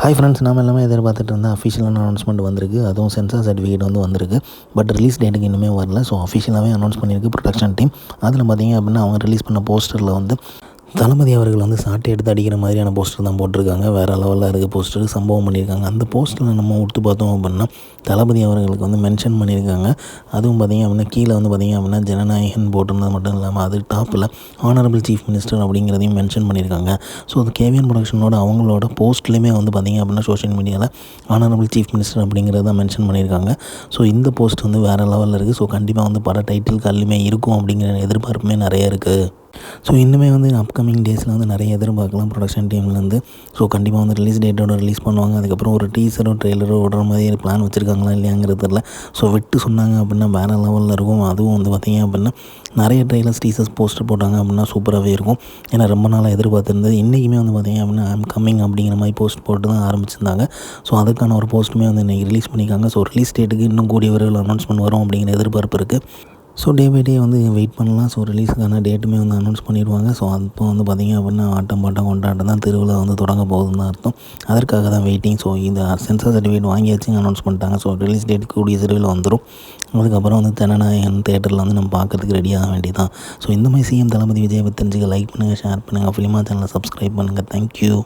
Hi friends, நாம எல்லாமே எதிர்பார்த்துட்டு இருந்த அஃபிஷியலான அனௌன்ஸ்மெண்ட் வந்திருக்கு. அதுவும் சென்சார் சர்டிஃபிகேட் வந்திருக்கு. பட் ரிலீஸ் டேட்டுக்கு இன்னுமே வரல. ஸோ அஃபிஷியலாகவே அனௌன்ஸ் பண்ணியிருக்கு ப்ரொடக்ஷன் டீம். அதில் பார்த்தீங்க அப்படின்னா அவங்க ரிலீஸ் பண்ண போஸ்டரில் தளபதி அவர்கள் சாட்டை எடுத்து அடிக்கிற மாதிரியான போஸ்டர் தான் போட்டிருக்காங்க. வேறு லெவலில் இருக்குது போஸ்டர். சம்பவம் பண்ணியிருக்காங்க. அந்த போஸ்டரில் நம்ம உத்து பார்த்தோம் அப்படின்னா தளபதி அவர்களுக்கு மென்ஷன் பண்ணியிருக்காங்க. அதுவும் பார்த்திங்க அப்படின்னா கீழே பார்த்திங்க அப்படின்னா ஜனநாயகன் போட்டிருந்தது மட்டும் இல்லாமல் அது டாப்பில் ஆனரபிள் சீஃப் மினிஸ்டர் அப்படிங்கிறதையும் மென்ஷன் பண்ணியிருக்காங்க. ஸோ அது கேவிஎன் ப்ரொடக்ஷனோட அவங்களோட போஸ்ட்லேயுமே பார்த்திங்க அப்படின்னா சோஷியல் மீடியாவில் ஆனரபிள் சீஃப் மினிஸ்டர் அப்படிங்கிறத மென்ஷன் பண்ணியிருக்காங்க. ஸோ இந்த போஸ்ட் வேறு லெவலில் இருக்குது. ஸோ கண்டிப்பாக பட டைட்டில் கல்லுமே இருக்கும் அப்படிங்கிற எதிர்பார்ப்புமே நிறைய இருக்குது. ஸோ இன்னுமே அப்கமிங் டேஸில் நிறைய எதிர்பார்க்கலாம் ப்ரொடக்ஷன் டீம்லேருந்து. ஸோ கண்டிப்பாக ரிலீஸ் டேட்டோட ரிலீஸ் பண்ணுவாங்க. அதுக்கப்புறம் ஒரு டீசரோ ட்ரெய்லரோ விடுற மாதிரி பிளான் வச்சுருக்காங்களா இல்லையாங்கிறது தெரியல. ஸோ விட்டு சொன்னாங்க அப்படின்னா வேறு லெவலில் இருக்கும். அதுவும் பார்த்திங்க அப்படின்னா நிறைய ட்ரெய்லர்ஸ் டீசர்ஸ் போஸ்டர் போட்டாங்க அப்படின்னா சூப்பராகவே இருக்கும். ஏன்னா ரொம்ப நாளாக எதிர்பார்த்துருந்தது. இன்றைக்குமே பார்த்திங்க அப்படின்னா ஐம் கம்மிங் அப்படிங்கிற மாதிரி போஸ்ட் போட்டு தான் ஆரம்பிச்சிருந்தாங்க. ஸோ அதுக்கான ஒரு போஸ்ட்டுமே இன்றைக்கி ரிலீஸ் பண்ணியிருக்காங்க. ஸோ ரிலீஸ் டேட்டுக்கு இன்னும் கூடிய விரைவில் அனௌன்ஸ்மெண்ட் வரும் அப்படிங்கிற எதிர்பார்ப்பு இருக்குது. So day by day wait பண்ணலாம். ஸோ ரிலீஸுக்கான டேட்டுமே அனௌன்ஸ் பண்ணிடுவாங்க. ஸோ அப்போ பார்த்திங்க அப்படின்னா ஆட்டம் பாட்டம் கொண்டாட்டம் தான், திருவிழா தொடங்க போகுதுன்னு தான் அர்த்தம். அதற்காக தான் வெயிட்டிங். ஸோ இந்த சென்சார் சர்டிஃபிகேட் வாங்கியாச்சு அனௌன்ஸ் பண்ணிட்டாங்க. ஸோ ரிலீஸ் டேட் கூடிய விரைவில் வந்துடும். அதுக்கப்புறம் ஜனநாயகன் தேட்டரில் நம்ம பார்க்கறதுக்கு ரெடியாக வேண்டியதான். ஸோ இந்த மாதிரி சிஎம் தளபதி விஜய் தெரிஞ்சுக்க லைக் பண்ணுங்கள், ஷேர் பண்ணுங்கள், ஃபிலிமா சேனலை சப்ஸ்கிரைப் பண்ணுங்கள். தேங்க்யூ.